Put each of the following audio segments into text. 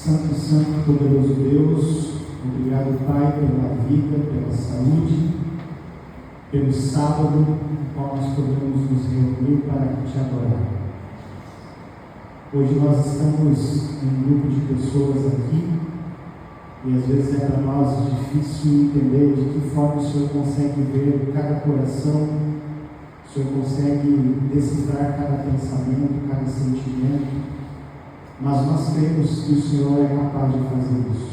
Santo, Santo, poderoso Deus, obrigado, Pai, pela vida, pela saúde, pelo sábado, no qual nós podemos nos reunir para te adorar. Hoje nós estamos em um grupo de pessoas aqui, e às vezes é para nós difícil entender de que forma o Senhor consegue ver cada coração, o Senhor consegue decifrar cada pensamento, cada sentimento. Mas nós cremos que o Senhor é capaz de fazer isso.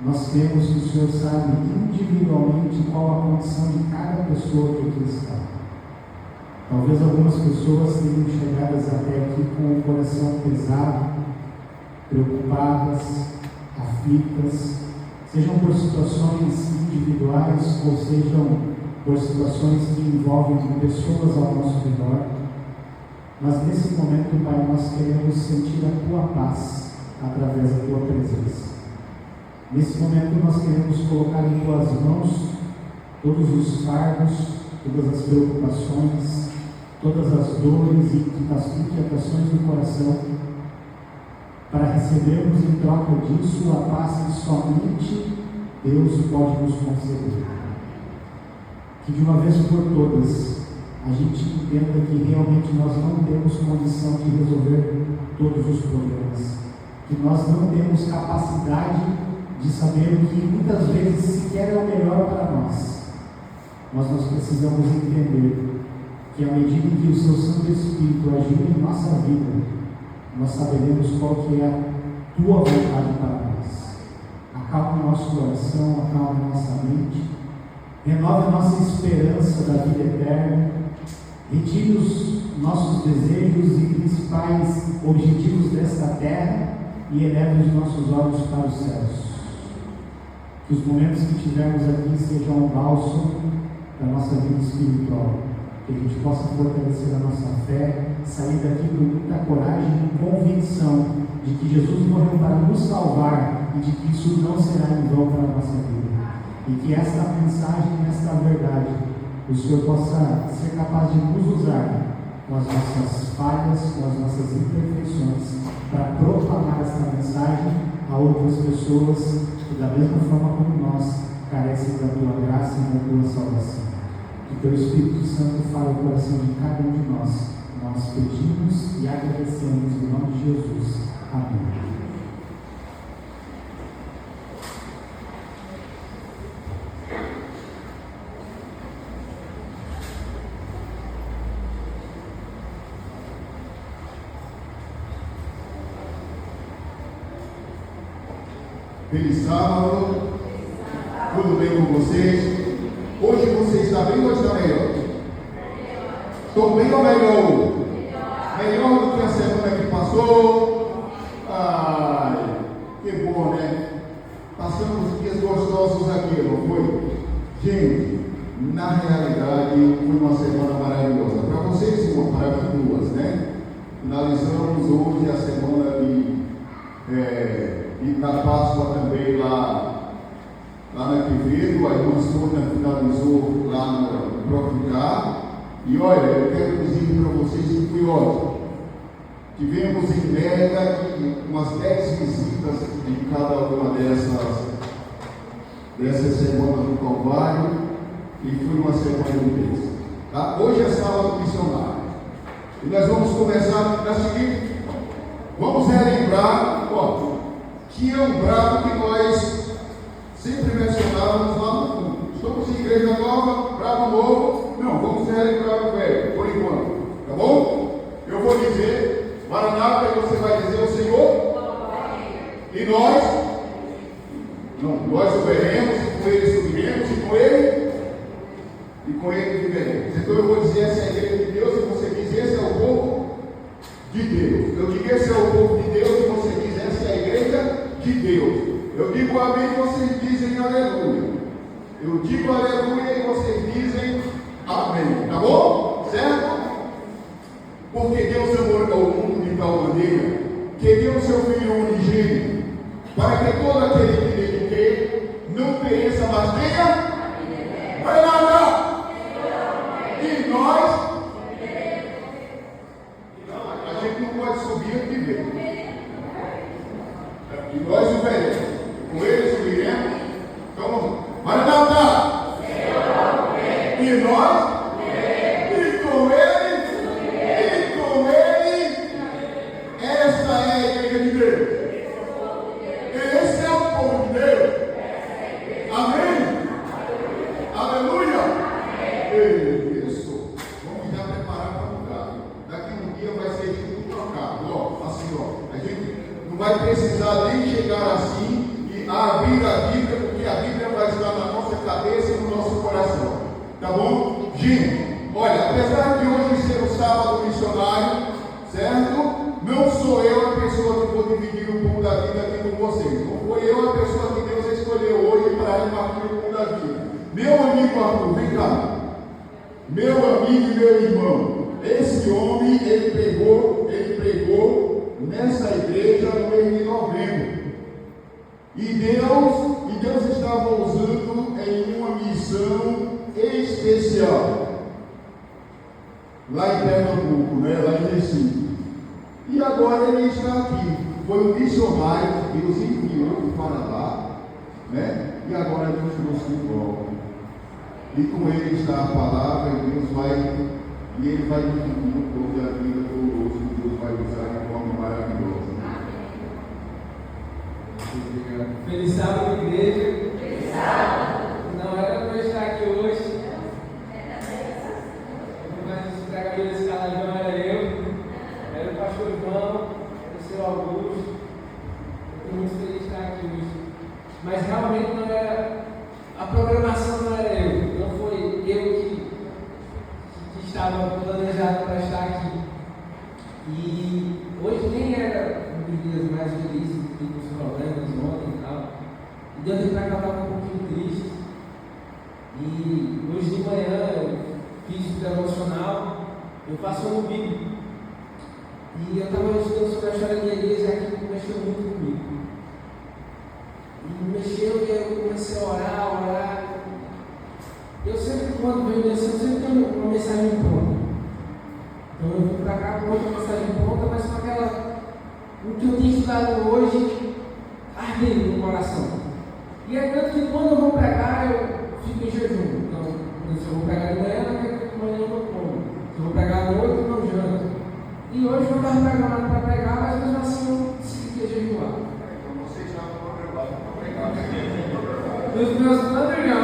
Nós cremos que o Senhor sabe individualmente qual a condição de cada pessoa que aqui está. Talvez algumas pessoas tenham chegado até aqui com o coração pesado, preocupadas, aflitas, sejam por situações individuais ou sejam por situações que envolvem pessoas ao nosso redor. Mas nesse momento, Pai, nós queremos sentir a Tua paz através da Tua presença. Nesse momento nós queremos colocar em Tuas mãos todos os fardos, todas as preocupações, todas as dores e inquietações do coração, para recebermos em troca disso a paz que somente Deus pode nos conceder. Que de uma vez por todas a gente entenda que realmente nós não temos condição de resolver todos os problemas, que nós não temos capacidade de saber o que muitas vezes sequer é o melhor para nós, mas nós precisamos entender que à medida que o Seu Santo Espírito agir em nossa vida, nós saberemos qual que é a Tua vontade para nós. Acalme o nosso coração, acalme a nossa mente, renove a nossa esperança da vida eterna, retire os nossos desejos e principais objetivos desta terra e eleve os nossos olhos para os céus. Que os momentos que tivermos aqui sejam um bálsamo da nossa vida espiritual, que a gente possa fortalecer a nossa fé, sair daqui com muita coragem e convicção de que Jesus morreu para nos salvar e de que isso não será em vão para a nossa vida. E que esta mensagem, esta verdade, o Senhor possa ser capaz de nos usar com as nossas falhas, com as nossas imperfeições, para proclamar esta mensagem a outras pessoas que, da mesma forma como nós, carecem da Tua graça e da Tua salvação. Que Teu Espírito Santo fale o coração de cada um de nós. Nós pedimos e agradecemos em nome de Jesus. Amém. Feliz sábado, tudo bem com vocês? Hoje você está bem ou está melhor? Estou bem ou melhor? Melhor do que a semana que passou? Ai, que bom, né? Passamos dias gostosos aqui, não foi? Gente, na realidade foi uma semana maravilhosa. Para vocês, uma, para mim duas, né? Finalizamos hoje a semana e na Páscoa também lá na Quevedo, a irmã Sônia finalizou lá no próprio carro. E olha, eu quero dizer para vocês que foi ótimo. Tivemos em média umas 10 visitas em cada uma dessas semanas do Calvário, e foi uma semana de bênção. Tá? Hoje é sábado missionário. E nós vamos começar da seguinte: vamos relembrar, tinha um brado que nós sempre mencionávamos lá no fundo. Estamos em igreja nova, brado novo. Não, vamos relembrar o velho, por enquanto. Tá bom? Eu vou dizer, Maranata, e você vai dizer o Senhor. E nós? Não, nós obeiremos, e com ele subiremos, e com ele viveremos. Então eu vou dizer, essa é a igreja de Deus, e você diz, esse é o povo de Deus. Eu digo, esse é o povo de Deus, e você diz, essa é a igreja de Deus. Eu digo amém e vocês dizem aleluia. Eu digo aleluia e vocês dizem amém. Tá bom? Certo? Porque Deus amou ao mundo de tal maneira que deu o seu Filho unigênito, para que todo aquele que nele crê não pereça, mas tenha. Vai lá! E nós? A gente não pode subir e viver. E vai precisar nem chegar assim e abrir a Bíblia, porque a Bíblia vai estar na nossa cabeça e no nosso coração. Tá bom? Gente, olha, apesar de hoje ser o sábado missionário, certo? Não sou eu a pessoa que vou dividir o pão da vida aqui com vocês. Não foi eu a pessoa que Deus escolheu hoje para repartir o pão da vida. Meu amigo Arthur, vem cá. Meu amigo e meu irmão, esse homem, ele pregou nessa igreja no mês de novembro. E Deus estava usando em uma missão especial. Lá em Pernambuco, né? Lá em Recife. E agora ele está aqui. Foi um missionário que Deus enviou para lá, né? E agora Deus trouxe de volta. E com ele está a palavra, e ele vai dividir um pouco da vida conosco, e Deus vai usar de forma maravilhosa. Feliz sábado, igreja. Feliz sábado. Não era para eu estar aqui hoje. Mas os pregadores desse canal era eu. Era o pastor João, o seu Augusto. Estou muito feliz de estar aqui hoje. Mas realmente não era. A programação não era eu. Não foi eu que estava planejado para estar aqui. E hoje nem era um dos dias mais felizes que tive os problemas ontem e tal. E Deus para cá estava um pouquinho triste. E hoje de manhã eu fiz o devocional, eu faço um bíblico. E eu estava estudando sobre a história de Elias e aquilo mexeu muito comigo. E mexeu e eu comecei a orar. Eu sempre, quando venho mensagem, sempre tenho uma mensagem pronta. Então eu vim para cá com outra mensagem pronta, mas com aquela. O que eu tinha estudado hoje ardendo no coração. E é tanto que quando eu vou pregar, eu fico em jejum. Então, se eu vou pregar de manhã, não quero que de manhã eu não como. Se eu vou pregar à noite, eu não janto. E hoje eu estava programado para pregar, mas mesmo assim eu decidi que ia jejuar. Então você já não preparado para pregar. Nos meus planos não.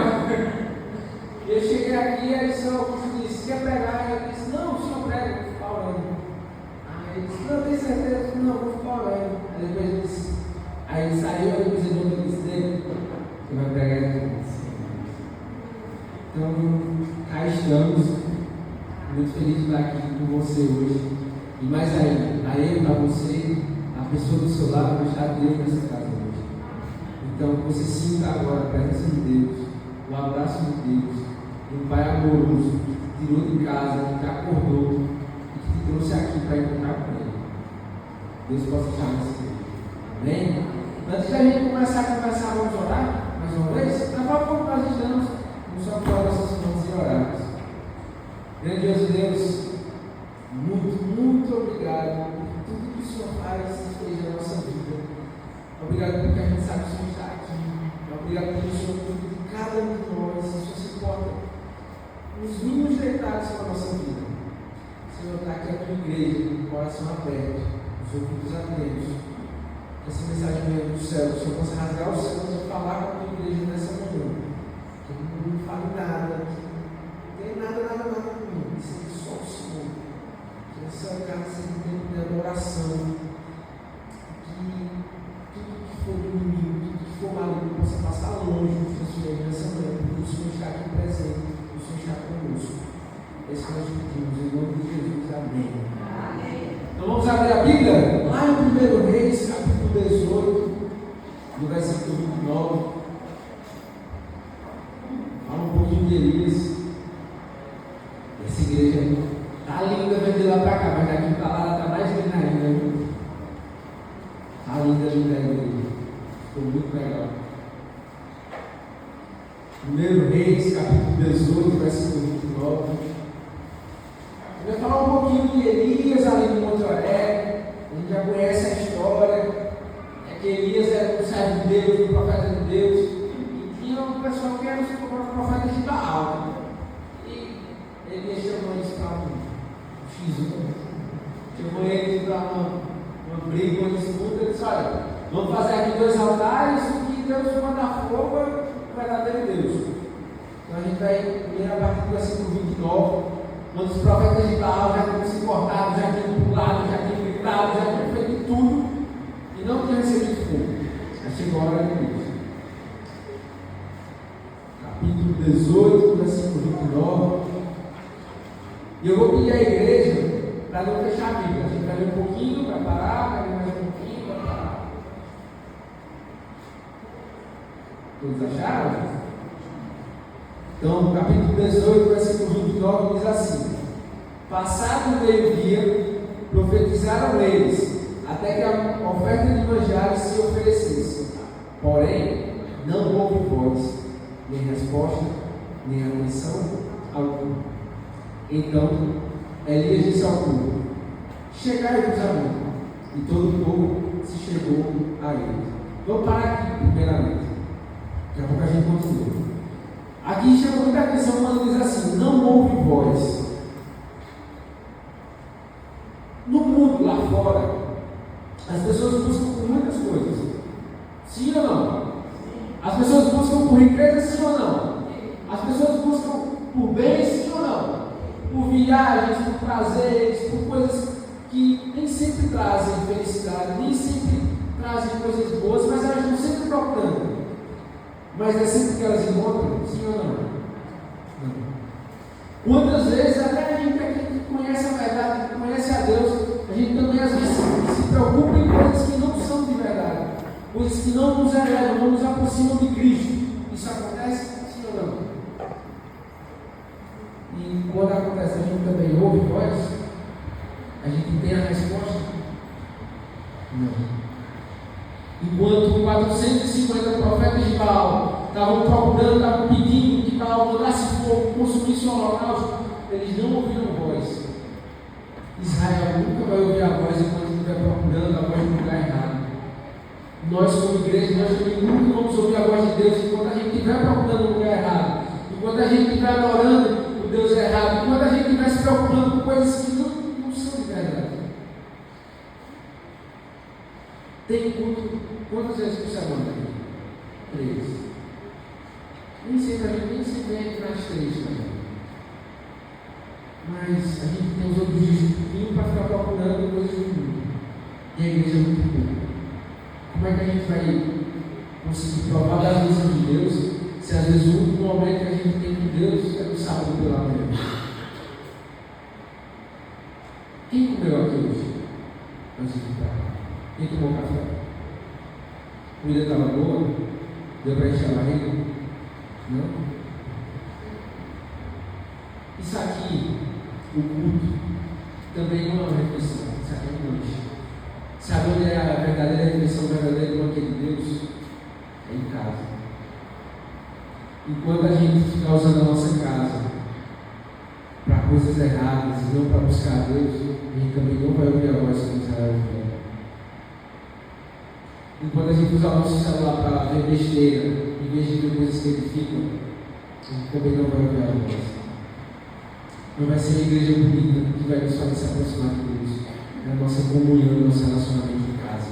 Eu cheguei aqui e aí o senhor Augusto disse, quer pregar? Eu disse, não, o senhor prega, eu vou ficar orando. Aí ele disse, não, tem certeza? Eu disse, não, eu vou ficar orando. Aí depois ele disse, aí ele saiu e depois ele disse dele, você vai pregar aqui. Então, cá estamos, muito feliz de estar aqui com você hoje. E mais ainda, a ele, a você, a pessoa do seu lado, vai estar Deus nessa casa hoje. Então, você sinta agora a presença de Deus, o abraço de Deus, um Pai amoroso, que te tirou de casa, que te acordou e que te trouxe aqui para encontrar com Ele. Deus possa estar nesse tempo. Amém? Antes da gente começar a conversar, vamos orar mais uma vez? Da forma como nós estamos, vamos só falar nossas mãos e orarmos. Grandioso Deus, muito obrigado por tudo que o Senhor faz e fez na nossa vida. Obrigado porque a gente sabe que o Senhor está aqui. Obrigado porque o Senhor cuida de cada um de nós. O Senhor se importa nos mínimos detalhes da nossa vida. O Senhor está aqui a tua igreja, com o coração aberto, os ouvidos atentos. Que essa mensagem venha do céu, que o Senhor possa rasgar os céus e falar com a tua igreja nessa manhã. Que não fale nada, que não tem nada comigo, que seja só o Senhor. Que essa casa seja um tempo de adoração. Que tudo que for do inimigo, tudo que for maligno, possa passar longe dos teus filhos nessa manhã, porque o Senhor está aqui presente, o Senhor está conosco. É isso que nós pedimos, em nome de Jesus. Amém. Amém. Então vamos abrir a Bíblia, lá em 1 Reis, capítulo 18, no versículo 29. Fala um pouquinho de Elias. Essa igreja está linda, vai de lá para cá, mas daqui para lá ela está mais linda ainda. Está linda a igreja. Ficou muito legal. 1 Reis, capítulo 18, versículo 29. Eu vou falar um pouquinho de Elias ali de Montoré. A gente já conhece a história. É que Elias era um servo de Deus, um profeta de Deus. E tinha um pessoal que era um profeta de Baal. E Elias chamou eles para um X1. Chamou eles para uma briga, uma disputa. Ele disse: olha, vamos fazer aqui 2 altares. O que Deus manda fogo é o verdadeiro Deus. Então a gente vai ler a partir do versículo 29. Quando os profetas de Baal já tinham se cortado, já tinham pulado, já tinham gritado, já tinham feito tudo e não tinham chegou a hora de Deus. Capítulo 18, versículo 29. E eu vou pedir à igreja para não fechar a Bíblia. A gente vai ler um pouquinho para parar, vai ler mais um pouquinho para parar. Todos acharam? Então, capítulo 18, versículo 29 diz assim: passado o meio-dia, profetizaram eles, até que a oferta de manjares se oferecesse. Porém, não houve voz, nem resposta, nem atenção alguma. Então, Elias disse ao povo: chegai-vos a mim. E todo o povo se chegou a ele. Vamos parar aqui, primeiramente. Daqui a pouco a gente continua. Aqui chama muita atenção quando diz assim: não houve voz. No mundo lá fora, as pessoas buscam por muitas coisas. Sim ou não? As pessoas buscam por riqueza, sim ou não? As pessoas buscam por bens, sim ou não? Por viagens, por prazeres, por coisas que nem sempre trazem felicidade, nem sempre trazem coisas boas, mas elas estão sempre procurando. Mas é sempre que elas encontram, sim ou não? Não. Quantas vezes até a gente aqui que conhece a verdade, que conhece a Deus, a gente também às vezes se preocupa em coisas que não são de verdade, coisas que não nos elevam, não nos aproximam de Cristo. Isso acontece, sim ou não? E quando acontece, a gente também ouve voz? A gente tem a resposta? Não. Enquanto 450 profetas de Baal estavam procurando, estavam pedindo que Baal mandasse fogo, consumisse o holocausto, eles não ouviram voz. Israel nunca vai ouvir a voz enquanto estiver procurando a voz no lugar errado. Nós, como igreja, nós também nunca vamos ouvir a voz de Deus enquanto a gente estiver procurando o lugar errado, enquanto a gente estiver adorando o Deus errado, enquanto a gente estiver se preocupando com coisas que não são de verdade. Tem quantas vezes por semana? 3. Nem sempre a gente nem sempre entra nas 3 também. Mas a gente tem os outros dias para ficar procurando coisas do mundo. E a igreja é muito pouco. Como é que a gente vai conseguir provar das bênçãos de Deus se às vezes o único momento que a gente tem com Deus é no sábado pela manhã? Quem comeu aqui hoje? Antes de ir para cá. Quem tomou café? A comida estava boa? Deu para encher a barriga? Não? Isso aqui, o culto, também não é uma reflexão. Isso aqui é noite. Sabe onde é a verdadeira reflexão, o verdadeiro banquete de Deus? É em casa. Enquanto a gente ficar usando a nossa casa para coisas erradas e não para buscar Deus, a gente também não vai ouvir a voz que Israel ouviu. Enquanto a gente usa o nosso celular para ver besteira, em vez de ver coisas que edificam, a gente também não vai ouvir a voz. Não vai ser a igreja bonita que vai nos fazer se aproximar de Deus. É a nossa comunhão, nosso relacionamento em casa.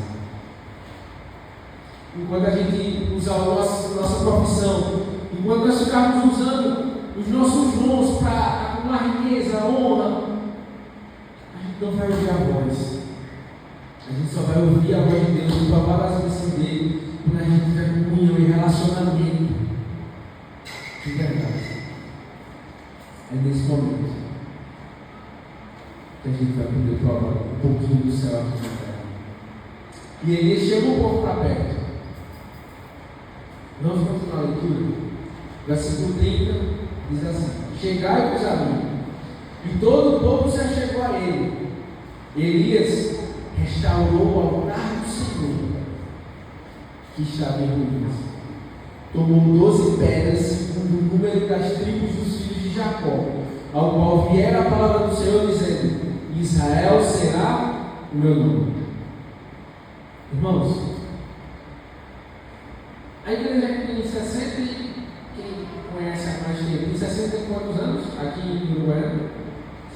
Enquanto a gente usa a nossa profissão, enquanto nós ficarmos usando os nossos dons para acumular riqueza, honra, a gente não vai ouvir a voz. A gente só vai ouvir a voz de Deus e provar as bênçãos dele quando a gente tiver comunhão e relacionamento de verdade. É nesse momento que a gente vai poder provar um pouquinho do céu aqui na terra. E ele chama o povo para perto. Vamos continuar a leitura. Versículo 30 diz assim: chegai-vos a mim. E todo o povo se achegou a ele. Elias restaurou o altar do Senhor, que estava em ruínas. Tomou 12 pedras, segundo o número das tribos dos filhos de Jacó, ao qual viera a palavra do Senhor, dizendo: Israel será o meu nome. Irmãos, a igreja aqui tem 60, quem conhece a mais tempo, tem 60 e quantos anos? Aqui em Uruguaiana?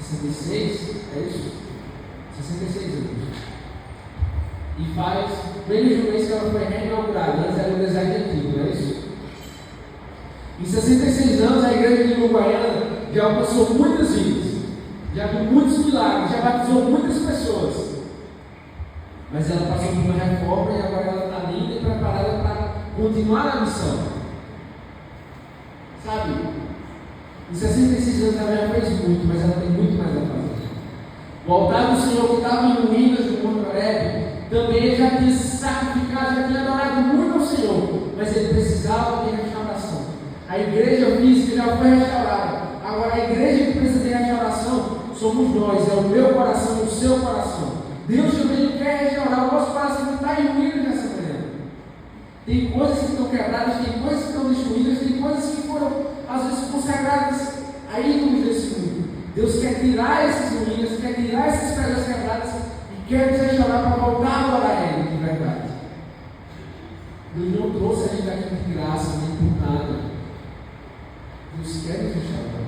66, é isso? 66 anos. E faz menos de um mês que ela foi reinaugurada, antes era o design antigo, não é isso? Em 66 anos, a igreja de Uruguaiana já alcançou muitas vidas, já viu muitos milagres, já batizou muitas pessoas. Mas ela passou por uma reforma e agora ela está linda e preparada para continuar a missão. Sabe? Em 66 anos ela já fez muito, mas ela tem muito mais a fazer. O altar do Senhor que estava em ruínas do Monte Horebe, também ele já tinha sacrificado, já tinha adorado muito ao Senhor, mas ele precisava de restauração. A igreja física já foi restaurada. Agora a igreja que precisa de restauração somos nós, é o meu coração e o seu coração. Deus também quer restaurar o nosso coração que está em ruínas nessa manhã. Tem coisas que estão quebradas, tem coisas que estão destruídas, tem coisas que foram às vezes consagradas a ídolos desse mundo. Deus quer tirar esses ruínas, quer tirar essas pedras quebradas e quer nos restaurar para voltar a adorar Ele de verdade. Deus não trouxe a gente aqui de graça, nem por nada. Deus quer nos restaurar.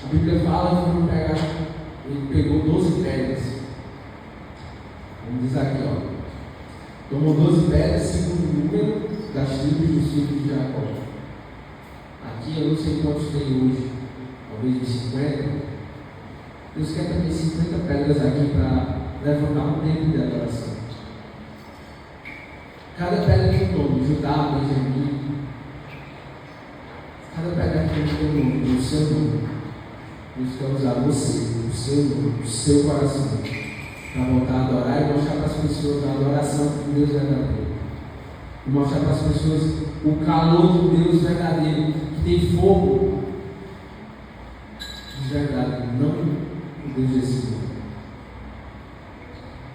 A Bíblia fala que ele pegou 12 pedras. Vamos dizer aqui, ó. Tomou 12 pedras, segundo o número das tribos dos filhos de Jacó. Aqui eu não sei quantos tem hoje, talvez 50. Deus quer também 50 pedras aqui para levantar um templo de adoração. Cada pedra tem um nome, Judá, Benjamim. Cada pedra tem um nome, o seu nome. Deus quer usar você, o seu nome, o seu coração, para voltar a adorar e mostrar para as pessoas a adoração que Deus é verdadeiro. E mostrar para as pessoas o calor de Deus verdadeiro, que tem fogo de verdade, não o Deus desse mundo.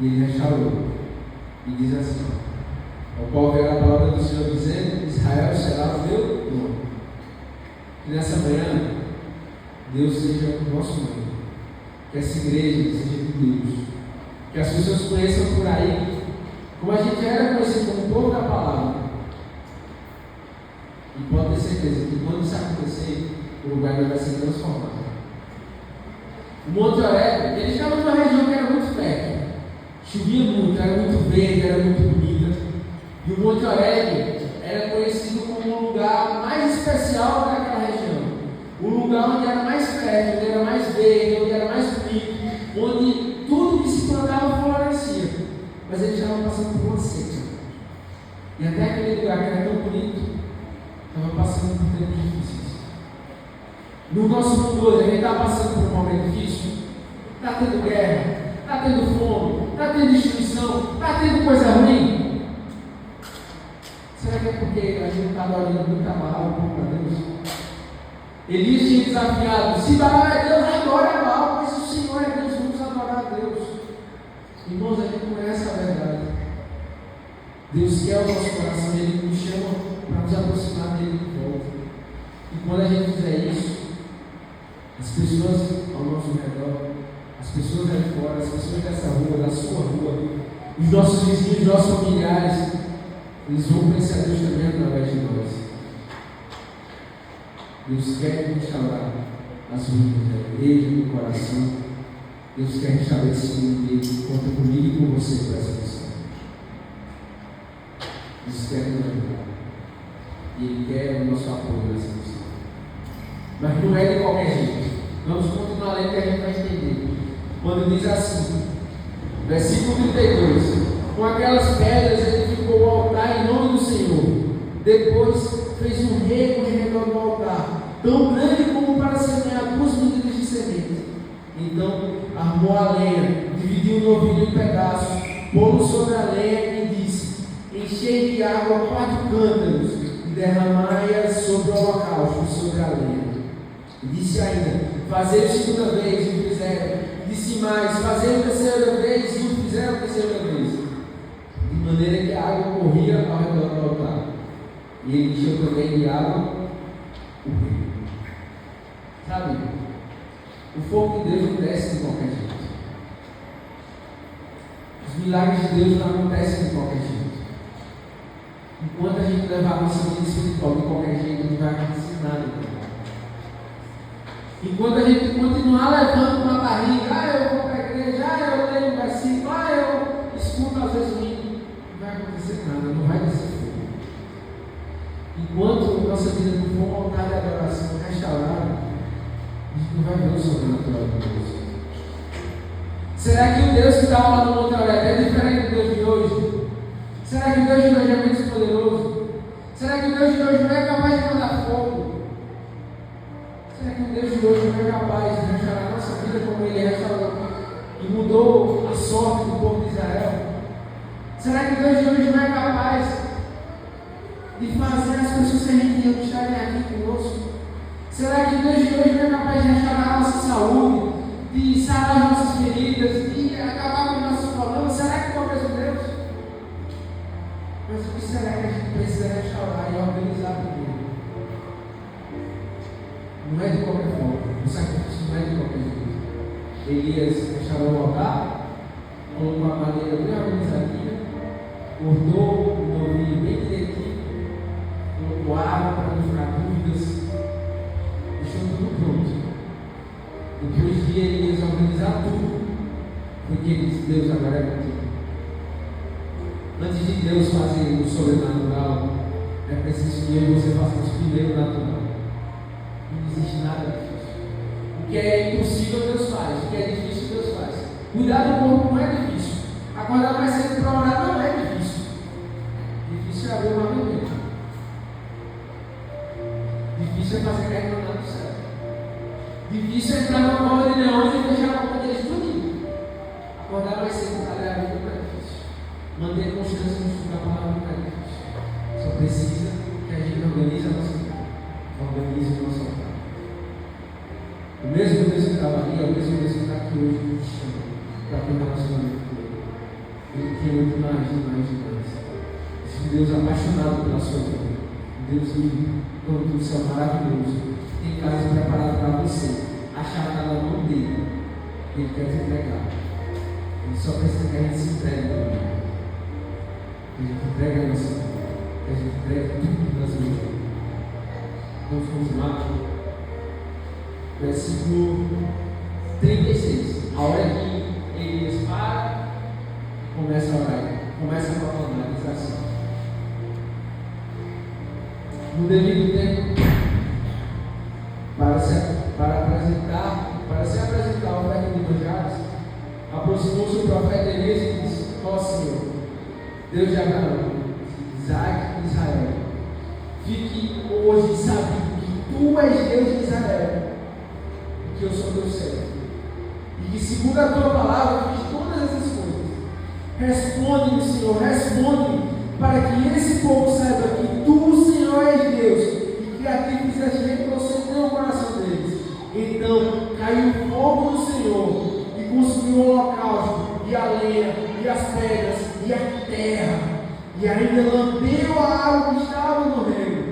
E ele restaurou e diz assim: ao qual veio a palavra do Senhor dizendo: Israel será o meu nome. E nessa manhã, Deus seja o nosso nome, que essa igreja seja de Deus, que as pessoas conheçam por aí, como a gente era conhecido como povo da palavra. E pode ter certeza que quando isso acontecer, o lugar vai ser transformado. O Monte Horebe, ele estava numa região que era muito fértil, chovia muito, era muito verde, era muito bonita. E o Monte Horebe era conhecido como o lugar mais especial daquela região. O lugar onde era mais fértil, onde era mais verde, onde era mais bonito, onde tudo que se plantava florescia. Mas eles estavam passando por uma seca. E até aquele lugar que era tão bonito, estava passando por tempos difíceis. No nosso mundo hoje, a gente está passando por um momento difícil. Está tendo guerra, está tendo fome, está tendo destruição, está tendo coisa ruim. Será que é porque a gente está adorando muita Baal para Deus? Elias tinha desafiado: se Baal é Deus, adore a Baal, mas se o Senhor é Deus, vamos adorar a Deus. Irmãos, a gente conhece a verdade. Deus quer o nosso coração, Ele nos chama para nos aproximar dele de volta. E quando a gente fizer isso, as pessoas ao nosso redor, as pessoas aí fora, as pessoas dessa rua, da sua rua, os nossos vizinhos, os nossos familiares, eles vão conhecer a Deus também através de nós. Deus quer restaurar as ruínas da igreja, do coração. Deus quer restaurar esse mundo dele. Conta comigo e com você para essa missão. Deus quer nos ajudar. E Ele quer o nosso apoio nessa missão. Mas não é de qualquer jeito. Vamos continuar lendo que a gente vai entender. Quando diz assim, versículo 32: com aquelas pedras ele ficou o altar em nome do Senhor. Depois fez um rego em redor do altar, tão grande como para semear 2 medidas de semente. Então armou a lenha, dividiu o novilho em pedaços, pô-lo sobre a lenha e disse: enchei de água 4 cântaros e derramai-a sobre o holocausto, sobre a lenha. E disse ainda: fazei a segunda vez, e o fizeram. E disse mais: fazei a terceira vez, e o fizeram a terceira vez. De maneira que a água corria ao redor do altar. E ele encheu também de água o rio. Sabe, o fogo de Deus não desce de qualquer jeito. Os milagres de Deus não acontecem de qualquer jeito. Enquanto a gente levar a nossa vida espiritual de qualquer jeito, não vai acontecer nada. Enquanto a gente continuar levando uma barriga: eu vou para a igreja, eu leio um versículo, eu escuto às vezes o hino, não vai acontecer nada, não vai descer fogo. Enquanto nossa vida não for um altar de adoração restaurado, a gente não vai ver o sobrenatural de Deus. Será que o Deus que estava lá no Monte Horebe é diferente do Deus de hoje? Será que o Deus de hoje é menos poderoso? Será que o Deus de hoje não é capaz de mandar fogo? Será que o Deus de hoje não é capaz de restaurar a nossa vida como Ele restaurou e mudou a sorte do povo de Israel? Será que o Deus de hoje não é capaz de fazer as pessoas que a gente ia estarem aqui conosco? Será que o Deus de hoje não é capaz de restaurar a nossa saúde, de sarar as nossas feridas, de acabar com os nossos problemas? Será que é o mesmo Deus? Mas o que será que a gente precisa restaurar e organizar primeiro? Não é de qualquer forma, o sacrifício não é de qualquer jeito. Elias restaurou o altar, colocou a madeira bem organizadinha, cortou o novilho bem direitinho, colocou água para não ficar dúvidas, deixou tudo pronto. Depois de Elias organizar tudo, porque ele disse: Deus, agora é contigo. Antes de Deus fazer o sobrenatural, é preciso que eu e você façamos primeiro o natural. Não existe nada difícil. O que é impossível, Deus faz. O que é difícil, Deus faz. Cuidar do corpo não é difícil. Acordar mais cedo para orar não é difícil. Difícil é abrir uma mente. Difícil é fazer cair no lado certo. Difícil é entrar numa cova de leões e fechar a boca deles tudinho. Acordar mais cedo para ler a Bíblia não é difícil. Manter constância no estudo da palavra não é difícil. Só precisa que a gente organize a nossa vida. Organize o nosso altar. O mesmo Deus que estava ali é o mesmo Deus que está aqui hoje nos chama para ter um relacionamento com Ele. Ele quer muito mais, demais, demais. Esse Deus apaixonado pela sua vida. Um Deus lindo, dono do céu maravilhoso. Tem casa preparada para você. A chave está na mão dele. Ele quer te entregar. Ele só precisa que a gente se entregue para Ele. Que a gente entregue a nossa vida. Que a gente entregue tudo nas mãos dele. Então vamos lá. Versículo 36. A hora que Elias para, começa a orar, começa a proclamar, diz assim: no devido tempo, para se apresentar a oferta de manjares, aproximou-se o profeta Elias e disse: ó Senhor, Deus de Abraão, Isaac e Israel, fique hoje sabido que Tu és Deus de Israel, que eu sou teu servo, e que segundo a tua palavra fiz todas essas coisas. Responde-me, Senhor, responde-me, para que esse povo saiba que tu, Senhor, és Deus, e que a ti fizeste retroceder o coração deles. Então caiu o fogo do Senhor, e consumiu o holocausto, e a lenha, e as pedras, e a terra, e ainda lambeu a água que estava no reino.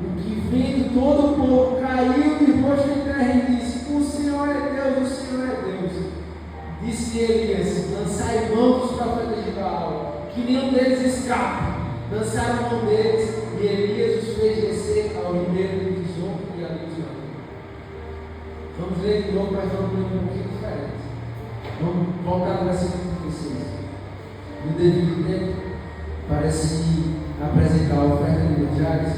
O que vendo todo o povo caiu de rosto em terra e disse: o Senhor é Deus, o Senhor é Deus. Disse Elias: lançai mão dos profetas de Baal, que nenhum deles escape. Lançaram mão deles, e Elias os fez descer ao ribeiro do Kizom e ali os matou. Vamos ler de novo, mas vamos ler um pouquinho diferente. Vamos voltar ao versículo 36. No devido tempo, para se apresentar a oferta de manjares,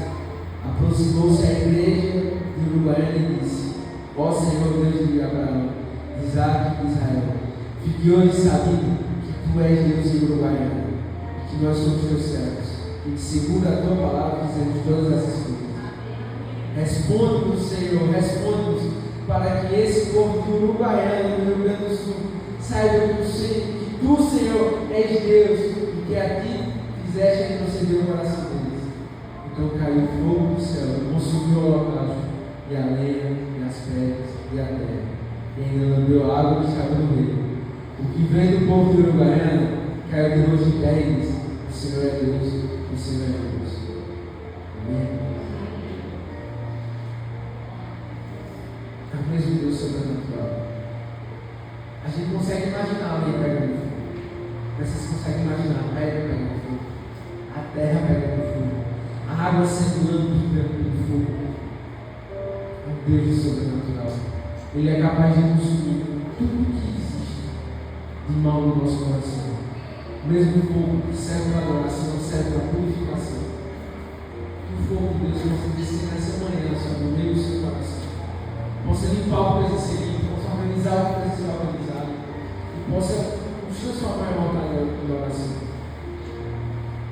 aproximou-se a igreja de Uruguaiana e disse: ó Senhor Deus de Abraão, Isaac e Israel, fique hoje sabido que Tu és Deus em Uruguaiana, e que nós somos Teus servos, e que segundo a Tua palavra fizemos todas essas coisas. Responde-nos, Senhor, responde-nos, para que esse povo de Uruguaiana, no Rio Grande do Sul, saiba que Tu, Senhor, és Deus, e que a Ti fizeste retroceder o coração deles. Então caiu fogo do céu, consumiu o holocausto, e a lenha, e as pedras, e a terra, e ainda lambeu a água que estava no meio. O que vem do povo de Uruguaiana caiu de rosto de terra e disse: o Senhor é Deus, o Senhor é Deus. Amém. É o mesmo Deus sobrenatural. A gente consegue imaginar alguém pegando fogo. Vocês conseguem imaginar a pedra pegando fogo, a terra pegando fogo, a água sendo lambida pelo fogo. É um Deus sobrenatural. Ele é capaz de consumir tudo que existe de mal no nosso coração. O mesmo fogo que serve para a adoração, serve para a purificação. Que o fogo de Deus possa descer nessa manhã, Senhor, no meio do seu coração. Possa limpar o que precisa ser limpo, possa organizar o que precisa ser organizado, e possa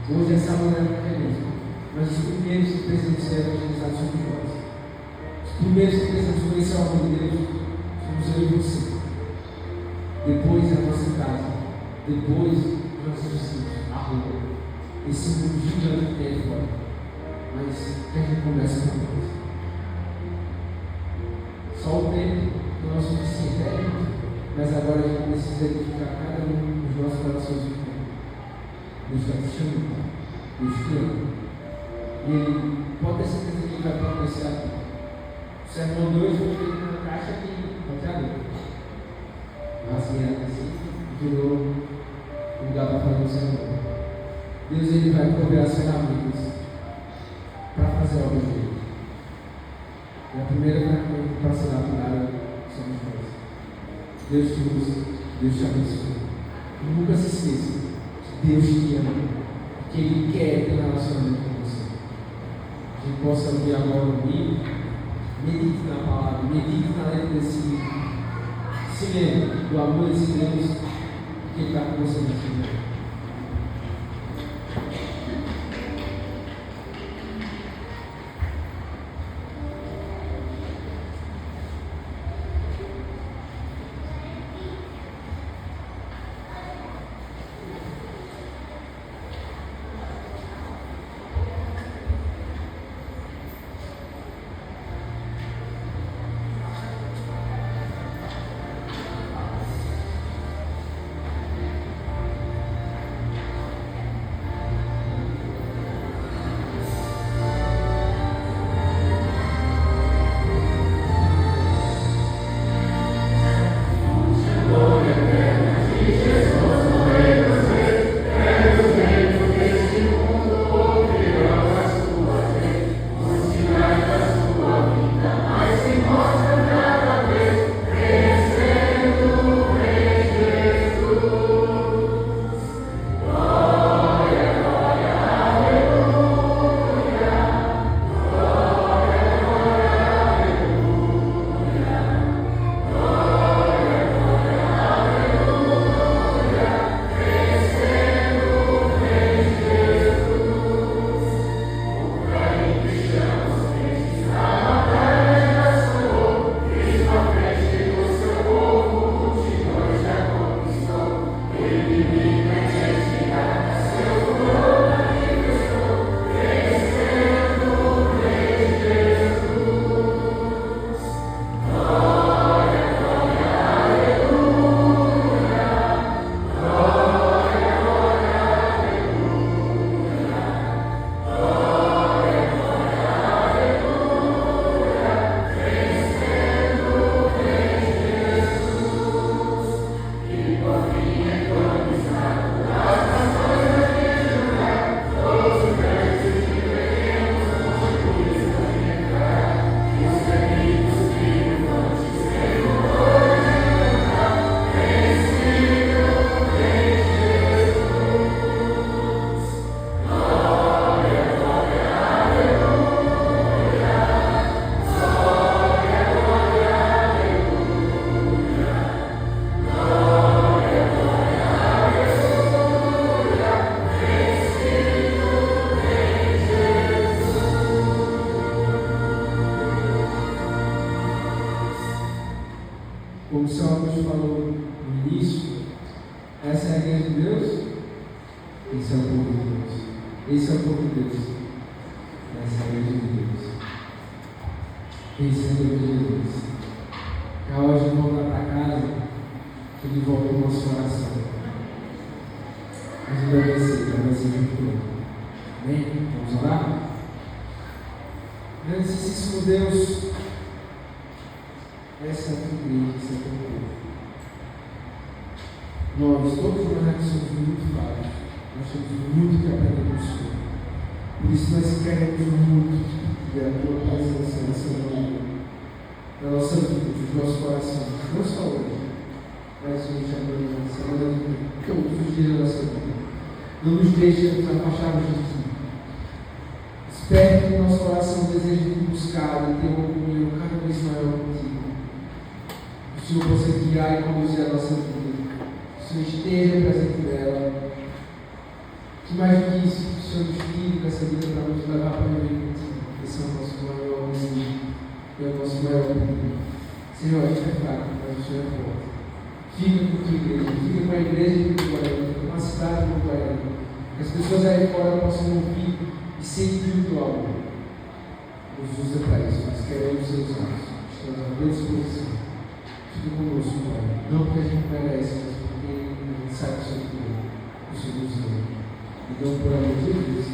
Hoje essa manhã é diferente. Mas os primeiros que precisam ser evangelizados somos nós. Os primeiros que precisam conhecer o amor de Deus somos eu e você. Depois a nossa casa. Depois os nossos discípulos. A rua. Esse mundo gigante que tem aí fora. Mas que a gente começa com nós. Só o tempo que o nosso discípulo é, mas agora a gente precisa edificar cada um dos nossos corações de fé. Deus está te chamando. Deus te ama. E Ele pode ter certeza que Ele vai pronunciar aqui. O sermão de hoje foi feito numa caixa que pode abrir. Rasgueado assim, virou um lugar para fazer o sermão. Deus Ele vai prover as ferramentas para fazer a obra dele. E a primeira ferramenta para ser lapidada somos nós. Deus te usa, Deus te abençoe. E nunca se esqueça que Deus te ama, que Ele quer ter um relacionamento com você. A gente possa ouvir agora o livro, medite na palavra, medite na letra desse livro. Se lembre do amor desse Deus que está com você nesse momento. Como o Senhor Augusto falou no início, essa é a igreja de Deus, esse é o povo de Deus. Esse é o povo de Deus. Essa é a igreja de Deus. Esse é a igreja de Deus. É hora de voltar para casa, que Ele volta o nosso coração. Vamos agradecer, agradecer muito. Amém? Vamos orar? Grandíssimo Deus, essa é a tua igreja, esse é o teu povo. Nós, todos nós somos muito falhos, nós temos muito que aprender com o Senhor. Por isso nós queremos muito ver a tua presença nessa manhã, na nossa vida, nos nossos corações, não só hoje, mas hoje amanhã, semana de todos os dias da nossa vida. Não nos deixe nos afastarmos de ti. Espere que o nosso coração deseje te buscar e ter uma comunhão cada vez maior contigo. O Senhor possa guiar e conduzir a nossa vida. Que o Senhor esteja presente nela. Que mais do que isso, Senhor nos guie nessa vida para nos levar para viver contigo. Esse é o nosso maior desejo, é o nosso maior pedido. Senhor, a gente é fraco, mas o Senhor é forte. Fica com a tua igreja, fica com a igreja do Guarani, fica com a cidade do Guarani. Que as pessoas aí fora possam ouvir e sentir o teu amor. Nos usa para isso, nós queremos ser usados. Estamos à tua disposição. Fica conosco, Pai. Não porque a gente merece, mas porque a gente sabe que o Senhor nos ama. E não por amor de Deus.